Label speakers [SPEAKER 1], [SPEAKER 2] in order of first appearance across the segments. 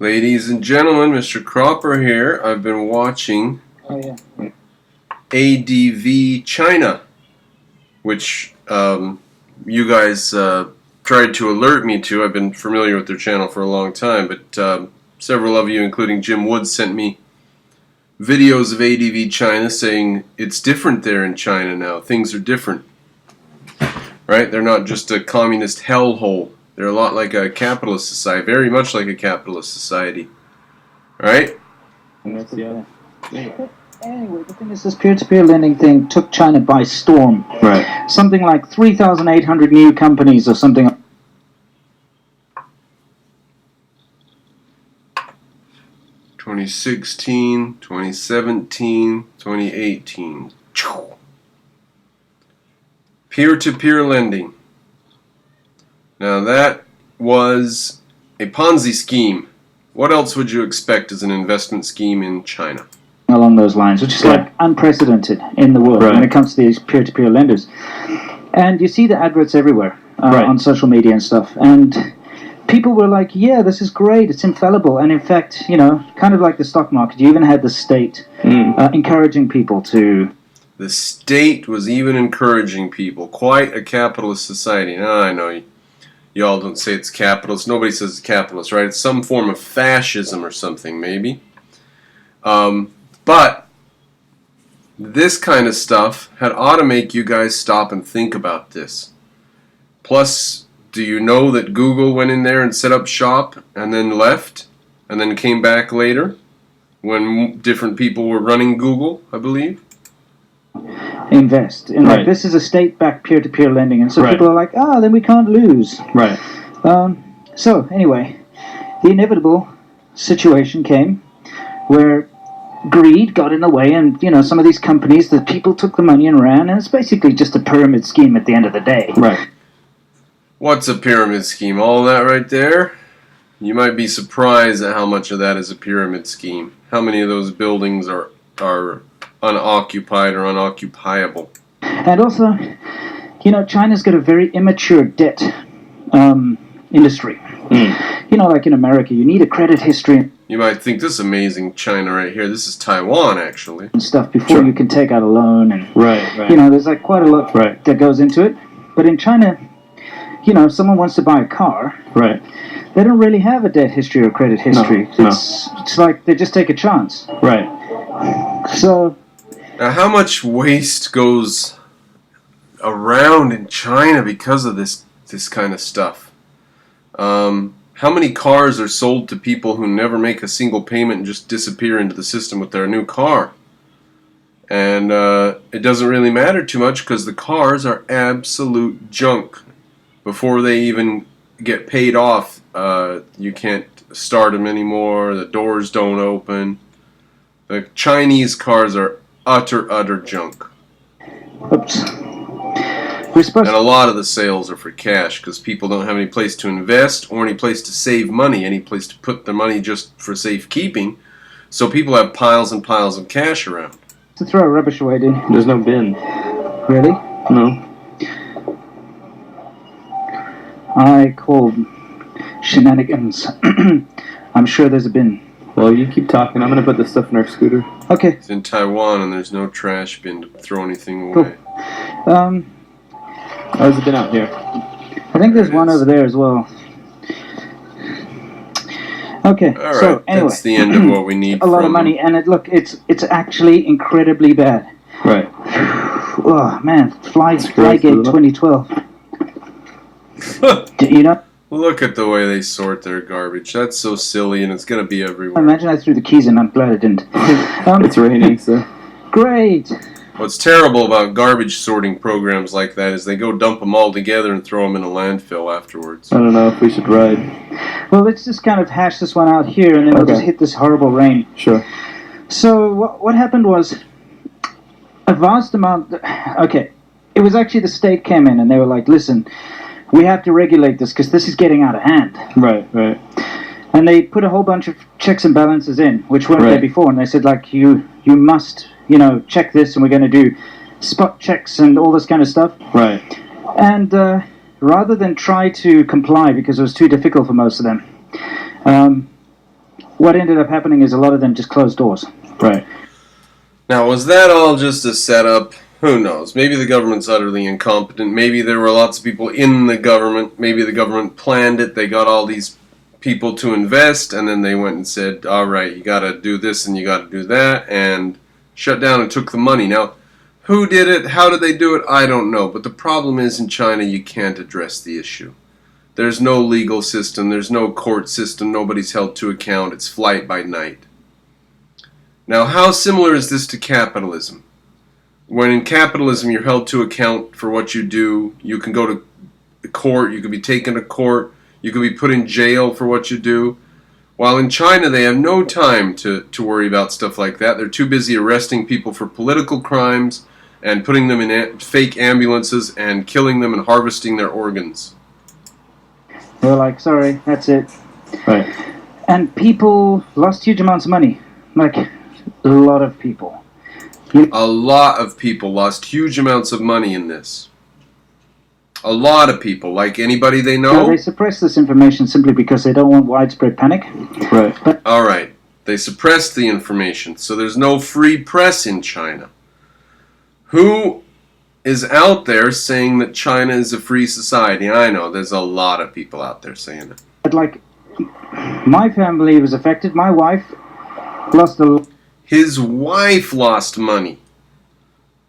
[SPEAKER 1] Ladies and gentlemen, Mr. Cropper here. I've been watching ADV China, which you guys tried to alert me to. I've been familiar with their channel for a long time, but several of you, including Jim Woods, sent me videos of ADV China saying it's different there in China now. Things are different, right? They're not just a communist hellhole. They're a lot like a capitalist society, very much like a capitalist society, right?
[SPEAKER 2] Yeah. Anyway, the thing is, this peer-to-peer lending thing took China by storm.
[SPEAKER 3] Right.
[SPEAKER 2] Something like 3,800 new companies or something.
[SPEAKER 1] 2016, 2017, 2018. Peer-to-peer lending. Now that was a Ponzi scheme. What else would you expect as an investment scheme in China?
[SPEAKER 2] Along those lines, which is like unprecedented in the world when it comes to these peer-to-peer lenders. And you see the adverts everywhere on social media and stuff. And people were like, yeah, this is great, it's infallible. And in fact, you know, kind of like the stock market, you even had the state encouraging people to...
[SPEAKER 1] The state was even encouraging people. Quite a capitalist society. Now I know y'all don't say it's capitalist. Nobody says it's capitalist, right? It's some form of fascism or something, maybe. But this kind of stuff ought to make you guys stop and think about this. Plus, do you know that Google went in there and set up shop and then left and then came back later when different people were running Google, I believe?
[SPEAKER 2] Invest in like this is a state-backed peer-to-peer lending, and so people are like, then we can't lose.
[SPEAKER 3] Right.
[SPEAKER 2] So anyway, the inevitable situation came where greed got in the way, and you know, some of these companies, the people took the money and ran, and it's basically just a pyramid scheme at the end of the day.
[SPEAKER 3] Right.
[SPEAKER 1] What's a pyramid scheme? All that right there? You might be surprised at how much of that is a pyramid scheme. How many of those buildings are unoccupied or unoccupiable?
[SPEAKER 2] And also, you know, China's got a very immature debt industry. You know, like in America, you need a credit history.
[SPEAKER 1] You might think this is amazing China right here. This is Taiwan, actually.
[SPEAKER 2] And stuff before you can take out a loan. And, you know, there's like quite a lot that goes into it. But in China, you know, if someone wants to buy a car, they don't really have a debt history or credit history. It's like they just take a chance. So...
[SPEAKER 1] Now, how much waste goes around in China because of this kind of stuff? How many cars are sold to people who never make a single payment and just disappear into the system with their new car? And it doesn't really matter too much because the cars are absolute junk. Before they even get paid off, you can't start them anymore. The doors don't open. The Chinese cars are utter junk.
[SPEAKER 2] Oops.
[SPEAKER 1] And a lot of the sales are for cash because people don't have any place to invest or any place to save money, any place to put their money just for safekeeping. So people have piles and piles of cash around.
[SPEAKER 2] To throw rubbish away, dude.
[SPEAKER 3] There's no bin.
[SPEAKER 2] Really?
[SPEAKER 3] No.
[SPEAKER 2] I called shenanigans. I'm sure there's a bin.
[SPEAKER 3] Well, you keep talking. I'm going to put this stuff in our scooter.
[SPEAKER 2] Okay.
[SPEAKER 1] It's in Taiwan, and there's no trash bin to throw anything away.
[SPEAKER 2] Cool.
[SPEAKER 3] How's it been out here?
[SPEAKER 2] I think there's one over there as well. Okay.
[SPEAKER 1] All right.
[SPEAKER 2] So anyway,
[SPEAKER 1] that's the end of what we need.
[SPEAKER 2] A lot of money, and it's actually incredibly bad.
[SPEAKER 3] Right.
[SPEAKER 2] Oh man, Flygate 2012. You know.
[SPEAKER 1] Look at the way they sort their garbage. That's so silly, and it's going to be everywhere.
[SPEAKER 2] Imagine I threw the keys in. I'm glad I didn't.
[SPEAKER 3] It's raining, so...
[SPEAKER 2] Great!
[SPEAKER 1] What's terrible about garbage sorting programs like that is they go dump them all together and throw them in a landfill afterwards.
[SPEAKER 3] I don't know if we should ride.
[SPEAKER 2] Well, let's just kind of hash this one out here, and then we'll just hit this horrible rain.
[SPEAKER 3] Sure.
[SPEAKER 2] So, what happened was... a vast amount... Okay. It was actually the state came in, and they were like, listen... we have to regulate this because this is getting out of hand.
[SPEAKER 3] Right.
[SPEAKER 2] And they put a whole bunch of checks and balances in, which weren't there before. And they said, like, you must, you know, check this, and we're going to do spot checks and all this kind of stuff.
[SPEAKER 3] Right.
[SPEAKER 2] And rather than try to comply because it was too difficult for most of them, what ended up happening is a lot of them just closed doors.
[SPEAKER 3] Right.
[SPEAKER 1] Now, was that all just a setup? Who knows? Maybe the government's utterly incompetent. Maybe there were lots of people in the government. Maybe the government planned it. They got all these people to invest, and then they went and said, all right, you got to do this and you got to do that, and shut down and took the money. Now, who did it? How did they do it? I don't know. But the problem is in China, you can't address the issue. There's no legal system. There's no court system. Nobody's held to account. It's flight by night. Now, how similar is this to capitalism? When in capitalism you're held to account for what you do, you can go to court, you can be taken to court, you can be put in jail for what you do. While in China they have no time to worry about stuff like that. They're too busy arresting people for political crimes and putting them in fake ambulances and killing them and harvesting their organs.
[SPEAKER 2] They were like, sorry, that's it.
[SPEAKER 3] Right.
[SPEAKER 2] And people lost huge amounts of money. Like, a lot of people.
[SPEAKER 1] A lot of people lost huge amounts of money in this. A lot of people, like anybody they know.
[SPEAKER 2] No, they suppress this information simply because they don't want widespread panic.
[SPEAKER 3] Right.
[SPEAKER 2] But
[SPEAKER 1] all right, they suppressed the information, so there's no free press in China. Who is out there saying that China is a free society? I know there's a lot of people out there saying it.
[SPEAKER 2] But like, my family was affected. My wife lost a.
[SPEAKER 1] His wife lost money.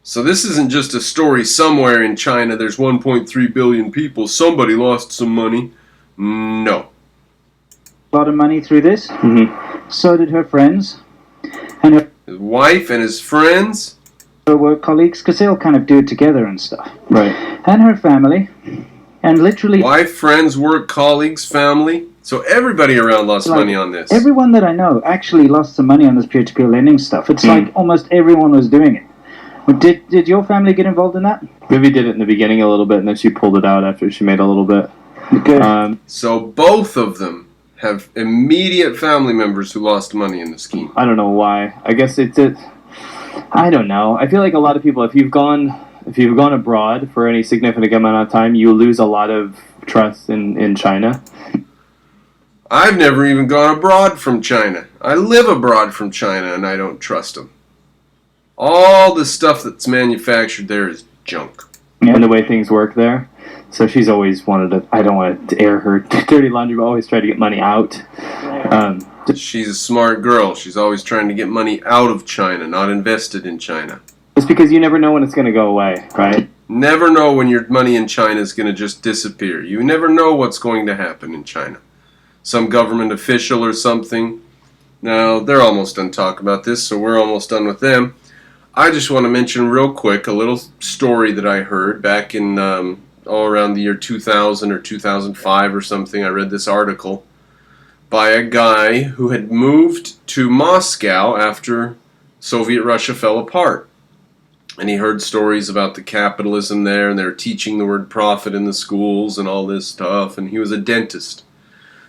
[SPEAKER 1] So this isn't just a story somewhere in China. There's 1.3 billion people. Somebody lost some money. No.
[SPEAKER 2] A lot of money through this.
[SPEAKER 3] Mm-hmm.
[SPEAKER 2] So did her friends. And
[SPEAKER 1] His wife and his friends.
[SPEAKER 2] her work colleagues, because they all kind of do it together and stuff.
[SPEAKER 3] Right.
[SPEAKER 2] And her family. And literally...
[SPEAKER 1] Wife, friends, work, colleagues, family. So everybody around lost money on this.
[SPEAKER 2] Everyone that I know actually lost some money on this peer-to-peer lending stuff. It's like almost everyone was doing it. Did your family get involved in that?
[SPEAKER 3] Vivi did it in the beginning a little bit, and then she pulled it out after she made a little bit.
[SPEAKER 2] Good.
[SPEAKER 1] So both of them have immediate family members who lost money in the scheme.
[SPEAKER 3] I don't know why. I guess it's it. I don't know. I feel like a lot of people, if you've gone abroad for any significant amount of time, you lose a lot of trust in China.
[SPEAKER 1] I've never even gone abroad from China. I live abroad from China, and I don't trust them. All the stuff that's manufactured there is junk.
[SPEAKER 3] And the way things work there. So she's always wanted to, I don't want to air her dirty laundry, but always try to get money out.
[SPEAKER 1] She's a smart girl. She's always trying to get money out of China, not invested in China.
[SPEAKER 3] It's because you never know when it's going to go away, right?
[SPEAKER 1] Never know when your money in China is going to just disappear. You never know what's going to happen in China. Some government official or something. Now, they're almost done talking about this, so we're almost done with them. I just want to mention real quick a little story that I heard back in all around the year 2000 or 2005 or something. I read this article by a guy who had moved to Moscow after Soviet Russia fell apart. And he heard stories about the capitalism there, and they were teaching the word profit in the schools and all this stuff, and he was a dentist.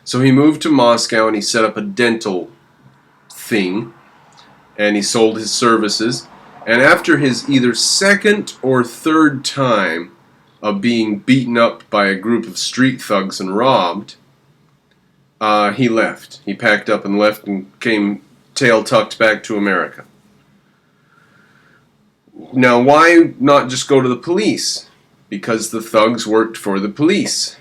[SPEAKER 1] So he moved to Moscow and he set up a dental thing, and he sold his services. And after his either second or third time of being beaten up by a group of street thugs and robbed, he left. He packed up and left and came tail tucked back to America. Now, why not just go to the police? Because the thugs worked for the police.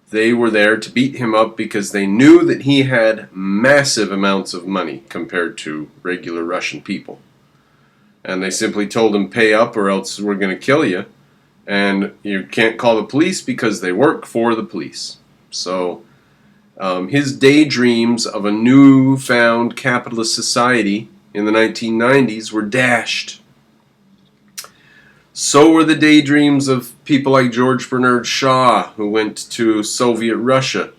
[SPEAKER 1] They were there to beat him up because they knew that he had massive amounts of money compared to regular Russian people. And they simply told him, pay up or else we're going to kill you. And you can't call the police because they work for the police. So his daydreams of a newfound capitalist society in the 1990s were dashed. So were the daydreams of people like George Bernard Shaw, who went to Soviet Russia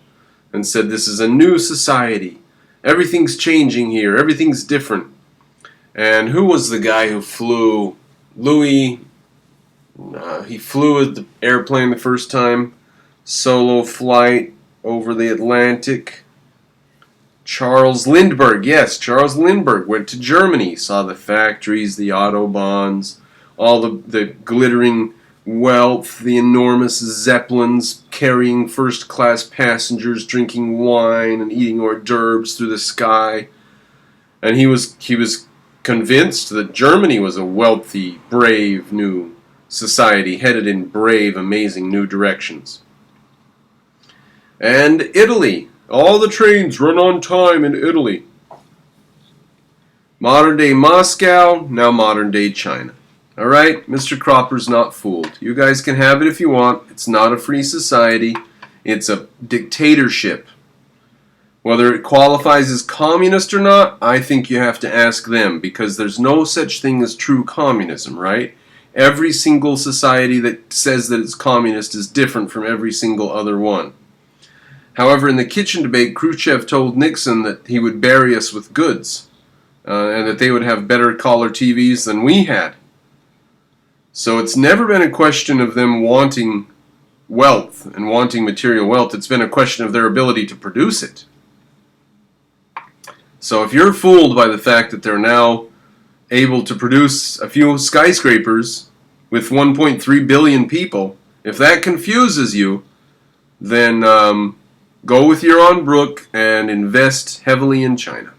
[SPEAKER 1] and said, this is a new society. Everything's changing here. Everything's different. And who was the guy who flew? Louis, he flew the airplane the first time, solo flight over the Atlantic. Charles Lindbergh, yes, Charles Lindbergh went to Germany, saw the factories, the autobahns, all the glittering wealth, the enormous zeppelins carrying first-class passengers, drinking wine and eating hors d'oeuvres through the sky. And he was convinced that Germany was a wealthy, brave new society headed in brave, amazing new directions. And Italy. All the trains run on time in Italy. Modern-day Moscow, now modern-day China. Alright, Mr. Cropper's not fooled. You guys can have it if you want. It's not a free society. It's a dictatorship. Whether it qualifies as communist or not, I think you have to ask them, because there's no such thing as true communism, right? Every single society that says that it's communist is different from every single other one. However, in the kitchen debate, Khrushchev told Nixon that he would bury us with goods, and that they would have better color TVs than we had. So it's never been a question of them wanting wealth and wanting material wealth. It's been a question of their ability to produce it. So if you're fooled by the fact that they're now able to produce a few skyscrapers with 1.3 billion people, if that confuses you, then go with your Brook and invest heavily in China.